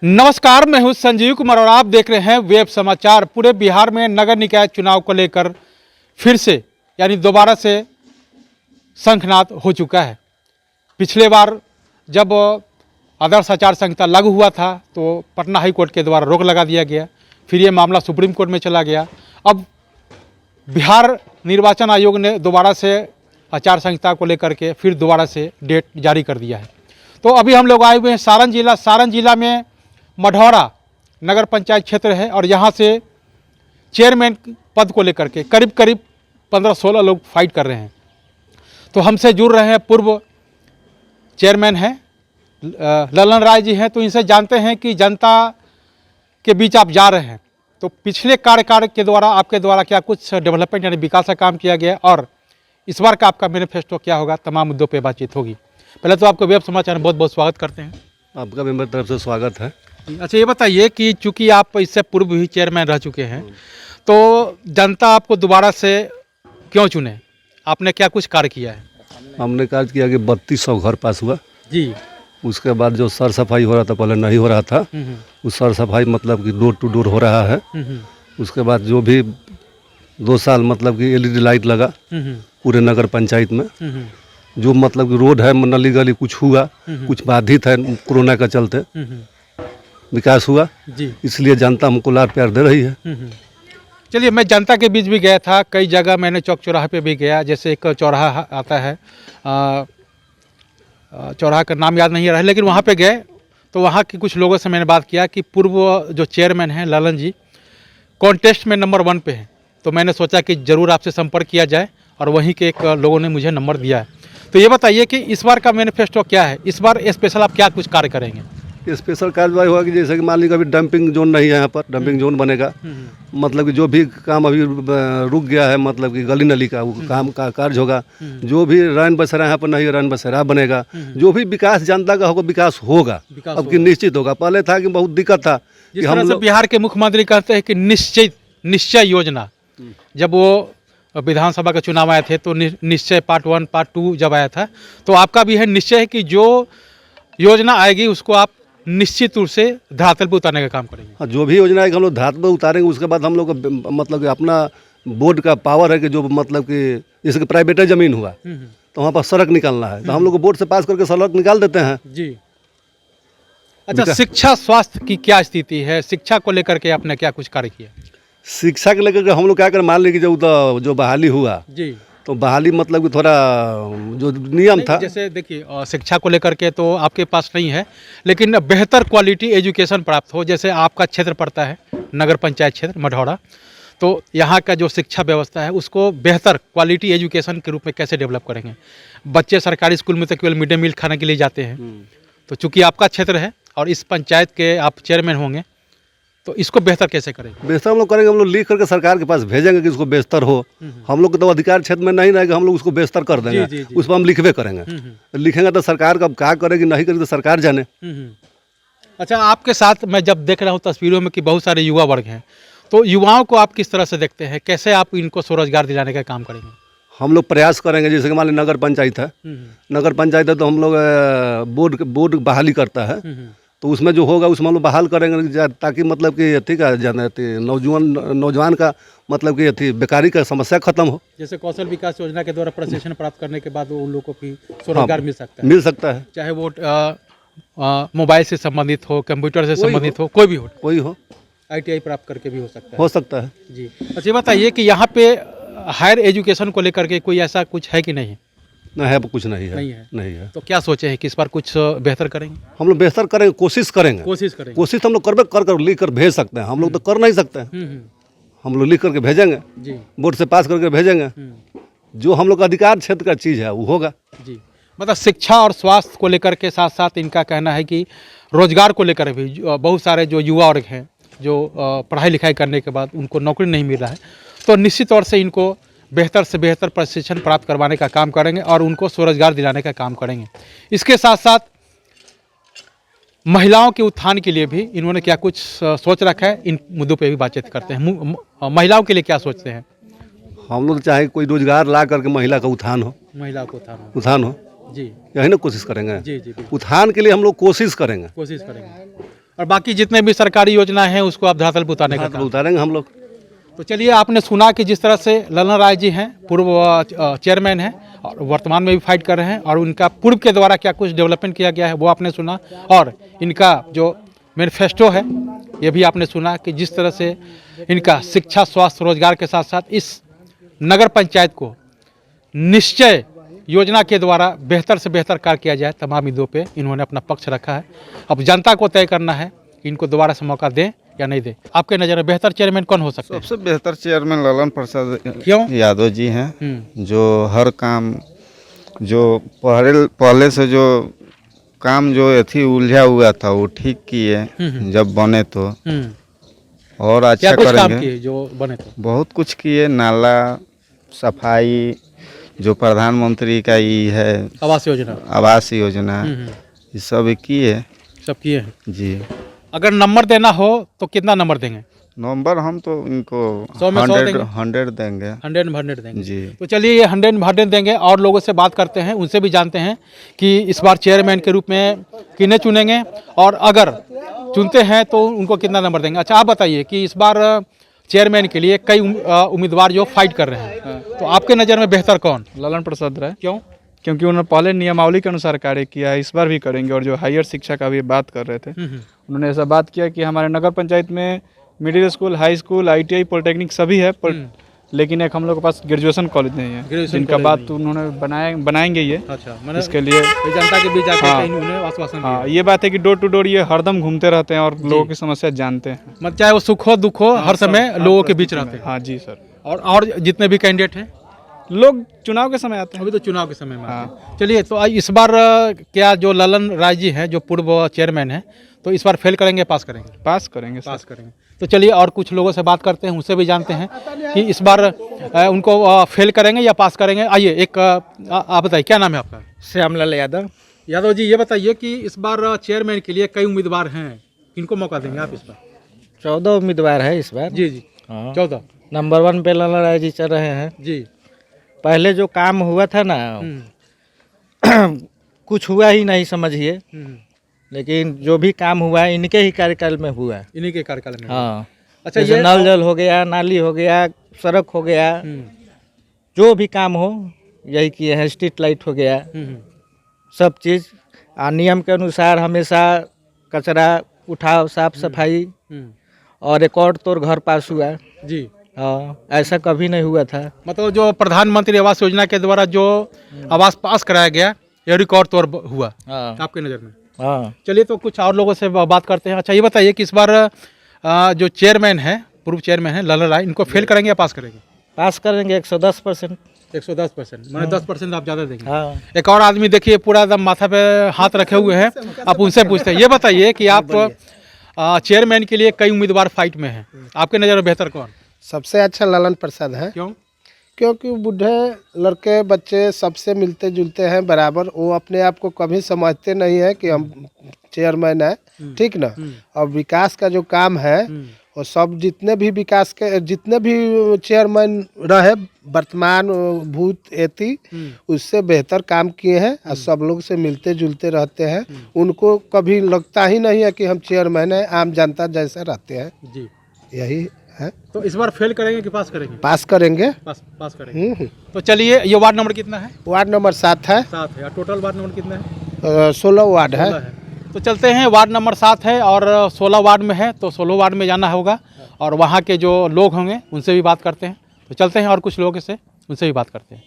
नमस्कार, मैं हूं संजीव कुमार और आप देख रहे हैं वेब समाचार। पूरे बिहार में नगर निकाय चुनाव को लेकर फिर से यानी दोबारा से शंखनाद हो चुका है। पिछले बार जब आदर्श आचार संहिता लागू हुआ था तो पटना हाई कोर्ट के द्वारा रोक लगा दिया गया, फिर ये मामला सुप्रीम कोर्ट में चला गया। अब बिहार निर्वाचन आयोग ने दोबारा से आचार संहिता को लेकर के फिर दोबारा से डेट जारी कर दिया है। तो अभी हम लोग आए हुए हैं सारण जिला में मढ़ौरा नगर पंचायत क्षेत्र है और यहाँ से चेयरमैन पद को लेकर के करीब 15-16 लोग फाइट कर रहे हैं। तो हमसे जुड़ रहे हैं पूर्व चेयरमैन हैं ललन राय जी हैं, तो इनसे जानते हैं कि जनता के बीच आप जा रहे हैं तो पिछले कार्यकाल के द्वारा आपके द्वारा क्या कुछ डेवलपमेंट यानी विकास का काम किया गया और इस बार का आपका मैनिफेस्टो क्या होगा, तमाम मुद्दों पे बातचीत होगी। पहले तो आपको वेब समाचार में बहुत बहुत स्वागत करते हैं। आपका भी मेरी तरफ से स्वागत है। अच्छा, ये बताइए कि चूंकि आप इससे पूर्व भी चेयरमैन रह चुके हैं तो जनता आपको दोबारा से क्यों चुने, आपने क्या कुछ कार्य किया है? हमने कार्य किया कि 3200 घर पास हुआ जी। उसके बाद जो सर सफाई हो रहा था, पहले नहीं हो रहा था, उस सर सफाई मतलब कि डोर टू डोर हो रहा है। उसके बाद जो भी 2 साल मतलब कि LED लाइट लगा पूरे नगर पंचायत में। जो मतलब कि रोड है नली गली कुछ हुआ, कुछ बाधित है कोरोना का चलते, विकास हुआ जी। इसलिए जनता हमको लाड प्यार दे रही है। चलिए, मैं जनता के बीच भी गया था, कई जगह मैंने चौक चौराहे पे भी गया, जैसे एक चौराहा आता है, चौराहा का नाम याद नहीं आ रहा है, लेकिन वहाँ पे गए तो वहाँ के कुछ लोगों से मैंने बात किया कि पूर्व जो चेयरमैन हैं ललन जी कॉन्टेस्ट में नंबर 1 पे हैं। तो मैंने सोचा कि ज़रूर आपसे संपर्क किया जाए और वहीं के एक लोगों ने मुझे नंबर दिया है। तो ये बताइए कि इस बार का मैनिफेस्टो क्या है, इस बार स्पेशल आप क्या कुछ कार्य करेंगे? स्पेशल कार्रवाई होगा कि जैसे कि मान लीजिए अभी डंपिंग जोन नहीं है, यहाँ पर डंपिंग जोन बनेगा। मतलब कि जो भी काम अभी रुक गया है, मतलब कि गली नली का वो काम का कार्य होगा। जो भी रैन बसेरा यहाँ पर नहीं है, रैन बसेरा बनेगा। जो भी विकास जनता का होगा, विकास होगा अब की निश्चित होगा। पहले था कि बहुत दिक्कत था कि हम लोग बिहार के मुख्यमंत्री कहते हैं कि निश्चय योजना, जब वो विधानसभा का चुनाव आए थे तो निश्चय पार्ट 1 पार्ट 2 जब आया था, तो आपका भी है निश्चय है कि जो योजना आएगी उसको आप निश्चित रूप से धरातल पर उतारने का काम करेंगे। हाँ, जो भी योजना आएगी हम लोग धरातल पर उतारेंगे। उसके बाद हम लोग मतलब कि अपना बोर्ड का पावर है कि जो मतलब कि जैसे कि प्राइवेट जमीन हुआ तो वहाँ पर सड़क निकालना है, तो हम लोग को बोर्ड से पास करके सड़क निकाल देते हैं जी। अच्छा, शिक्षा स्वास्थ्य की क्या स्थिति है, शिक्षा को लेकर के आपने क्या कुछ कार्य किया? शिक्षा के लेकर हम लोग क्या करें, मान लीजिए जो बहाली हुआ जी, तो बहाली मतलब कि थोड़ा जो नियम था, जैसे देखिए शिक्षा को लेकर के तो आपके पास नहीं है, लेकिन बेहतर क्वालिटी एजुकेशन प्राप्त हो। जैसे आपका क्षेत्र पड़ता है नगर पंचायत क्षेत्र मढ़ौरा, तो यहाँ का जो शिक्षा व्यवस्था है उसको बेहतर क्वालिटी एजुकेशन के रूप में कैसे डेवलप करेंगे? बच्चे सरकारी स्कूल में तो केवल मिड डे मील खाने के लिए जाते हैं, तो चूँकि आपका क्षेत्र है और इस पंचायत के आप चेयरमैन होंगे तो इसको बेहतर कैसे करेंगे? बेहतर हम लोग करेंगे, हम लोग लिख करके सरकार के पास भेजेंगे कि इसको बेहतर हो। हम लोग को तो अधिकार क्षेत्र में नहीं रहेगा, हम लोग उसको बेहतर कर देंगे। जी। उस पर हम लिखवे करेंगे। लिखेंगे तो सरकार का क्या करेगी नहीं करेगी तो सरकार जाने। अच्छा, आपके साथ मैं जब देख रहा हूँ तस्वीरों में कि बहुत सारे युवा वर्ग हैं, तो युवाओं को आप किस तरह से देखते हैं, कैसे आप इनको स्वरोजगार दिलाने का काम करेंगे? हम लोग प्रयास करेंगे। जैसे कि मान लीजिए नगर पंचायत है, नगर पंचायत है तो हम लोग बोर्ड बहाली करता है, तो उसमें जो होगा उसमें हम लोग बहाल करेंगे ताकि मतलब कि ठीक है नौजवान का मतलब कि थी बेकारी का समस्या खत्म हो। जैसे कौशल विकास योजना के द्वारा प्रशिक्षण प्राप्त करने के बाद उन लोगों को भी स्वरोजगार मिल सकता है, चाहे वो मोबाइल से संबंधित हो, कंप्यूटर से संबंधित हो, कोई हो ITI प्राप्त करके भी हो सकता है जी। अच्छा, बताइए कि यहाँ पे हायर एजुकेशन को लेकर के कोई ऐसा कुछ है कि नहीं? नहीं है, कुछ नहीं है। तो क्या सोचे हैं कि इस बार कुछ बेहतर करेंगे? हम लोग बेहतर करेंगे, कोशिश करेंगे कोशिश हम लोग कर लिख कर भेज सकते हैं। हम लोग तो कर नहीं सकते हैं, हम लोग लिख करके भेजेंगे जी, बोर्ड से पास करके भेजेंगे। जो हम लोग का अधिकार क्षेत्र का चीज़ है वो होगा जी। मतलब शिक्षा और स्वास्थ्य को लेकर के साथ साथ इनका कहना है कि रोजगार को लेकर भी बहुत सारे जो युवा वर्ग हैं जो पढ़ाई लिखाई करने के बाद उनको नौकरी नहीं मिल रहा है, तो निश्चित तौर से इनको बेहतर से बेहतर प्रशिक्षण प्राप्त करवाने का काम करेंगे और उनको स्वरोजगार दिलाने का काम करेंगे। इसके साथ साथ महिलाओं के उत्थान के लिए भी इन्होंने क्या कुछ सोच रखा है, इन मुद्दों पे भी बातचीत करते हैं। महिलाओं के लिए क्या सोचते हैं? हम लोग चाहे कोई रोजगार ला करके महिला का उत्थान हो, महिला को उत्थान हो जी, यही ना कोशिश करेंगे जी। उत्थान के लिए हम लोग कोशिश करेंगे। और बाकी जितने भी सरकारी योजना हैं उसको आप धरातल पर उतारने का काम। उतारेंगे हम लोग। तो चलिए, आपने सुना कि जिस तरह से ललन राय जी हैं, पूर्व चेयरमैन हैं और वर्तमान में भी फाइट कर रहे हैं, और उनका पूर्व के द्वारा क्या कुछ डेवलपमेंट किया गया है वो आपने सुना, और इनका जो मैनिफेस्टो है ये भी आपने सुना कि जिस तरह से इनका शिक्षा, स्वास्थ्य, रोजगार के साथ साथ इस नगर पंचायत को निश्चय योजना के द्वारा बेहतर से बेहतर कार्य किया जाए, तमाम मुद्दों पे इन्होंने अपना पक्ष रखा है। अब जनता को तय करना है कि इनको दोबारा से मौका दें या नहीं दें। आपके नज़र में बेहतर चेयरमैन कौन हो सकता है? सबसे बेहतर चेयरमैन ललन प्रसाद क्यों? यादव जी हैं, जो हर काम जो पहले से जो काम जो थी उलझा हुआ था वो ठीक किए जब बने तो, और क्या अच्छा कुछ काम करेंगे। किए जो बने तो? बहुत कुछ किए, नाला सफाई, जो प्रधानमंत्री का ये है आवास योजना, आवास योजना, ये सब किए सब किए हैं। जी। अगर नंबर देना हो तो कितना नंबर देंगे? नंबर हम तो इनको 100 में 100 देंगे? 100 देंगे 100 देंगे जी। तो चलिए, ये 100 देंगे, और लोगों से बात करते हैं, उनसे भी जानते हैं कि इस बार चेयरमैन के रूप में किन्हें चुनेंगे, और अगर चुनते हैं तो उनको कितना नंबर देंगे। अच्छा, आप बताइए कि इस बार चेयरमैन के लिए कई उम्मीदवार जो फाइट कर रहे हैं, तो आपके नज़र में बेहतर कौन? ललन प्रसाद राय, क्यों? क्योंकि उन्होंने पहले नियमावली के अनुसार कार्य किया है, इस बार भी करेंगे। और जो हायर शिक्षा का भी बात कर रहे थे, उन्होंने ऐसा बात किया कि हमारे नगर पंचायत में middle school, high school, ITI, polytechnic सभी है, लेकिन एक हम लोग के पास ग्रेजुएशन कॉलेज नहीं है, जिनका बात उन्होंने बनाएंगे ये। अच्छा, इसके लिए जनता के बीच जाकर हाँ। उन्हें आश्वासन दिया। हाँ, ये बात है कि डोर टू डोर ये हरदम घूमते रहते हैं और लोगों की समस्या जानते हैं। मतलब चाहे वो सुख हो दुख हो, हर समय लोगों के बीच रहते हैं। हाँ जी सर। और जितने भी कैंडिडेट हैं, लोग चुनाव के समय आते हैं। अभी तो चुनाव के समय में आते हैं। चलिए, तो इस बार क्या जो ललन राय जी हैं, जो पूर्व चेयरमैन हैं, तो इस बार फेल करेंगे, पास करेंगे? पास करेंगे सर। पास करेंगे। तो चलिए, और कुछ लोगों से बात करते हैं, उनसे भी जानते हैं कि इस बार उनको फेल करेंगे या पास करेंगे। आइए, एक आप बताइए, क्या नाम है आपका? श्यामलाल यादव। यादव जी, ये बताइए कि इस बार चेयरमैन के लिए कई उम्मीदवार हैं, किनको मौका देंगे आप इस बार? 14 उम्मीदवार है इस बार। जी जी, हाँ। 14। नंबर 1 पे ललन राय जी चल रहे हैं। जी। पहले जो काम हुआ था ना, कुछ हुआ ही नहीं समझिए, लेकिन जो भी काम हुआ है इनके ही कार्यकाल में हुआ है। इन्हीं के कार्यकाल में। हाँ। अच्छा, जैसे ये नल जल हो गया, नाली हो गया, सड़क हो गया, जो भी काम हो यही किए हैं। स्ट्रीट लाइट हो गया, सब चीज़ नियम के अनुसार हमेशा कचरा उठाओ, साफ सफाई, और रिकॉर्ड तोड़ घर पास हुआ। जी। हाँ, ऐसा कभी नहीं हुआ था। मतलब जो प्रधानमंत्री आवास योजना के द्वारा जो आवास पास कराया गया, ये रिकॉर्ड तौर हुआ हाँ। आपके नज़र में? हाँ। चलिए, तो कुछ और लोगों से बात करते हैं। अच्छा, ये बताइए कि इस बार जो चेयरमैन है, पूर्व चेयरमैन है ललन राय, इनको फेल करेंगे या पास करेंगे? पास करेंगे 110%। 110%, मैंने 10% आप ज़्यादा देंगे। हाँ। एक और आदमी देखिए, पूरा एकदम माथा पे हाथ रखे हुए हैं, आप उनसे पूछते हैं। ये बताइए कि आप चेयरमैन के लिए कई उम्मीदवार फाइट में हैं, आपके नज़र में बेहतर कौन? सबसे अच्छा ललन प्रसाद है। क्यों? क्योंकि बूढ़े लड़के बच्चे सबसे मिलते जुलते हैं बराबर। वो अपने आप को कभी समझते नहीं है कि हम चेयरमैन है, ठीक ना। और विकास का जो काम है वो सब जितने भी विकास के जितने भी चेयरमैन रहे वर्तमान भूत एति, उससे बेहतर काम किए हैं और सब लोग से मिलते जुलते रहते हैं। उनको कभी लगता ही नहीं है कि हम चेयरमैन है, आम जनता जैसे रहते हैं। जी। यही है। तो इस बार फेल करेंगे कि पास करेंगे? पास करेंगे। पास करेंगे। तो चलिए, ये वार्ड नंबर कितना है? वार्ड नंबर 7 है। 7 है। और टोटल वार्ड नंबर कितना है? 16 वार्ड है। 16 है। तो चलते हैं, वार्ड नंबर 7 है और 16 वार्ड में है, तो 16 वार्ड में जाना होगा और वहाँ के जो लोग होंगे उनसे भी बात करते हैं। तो चलते हैं और कुछ लोगों से उनसे भी बात करते हैं।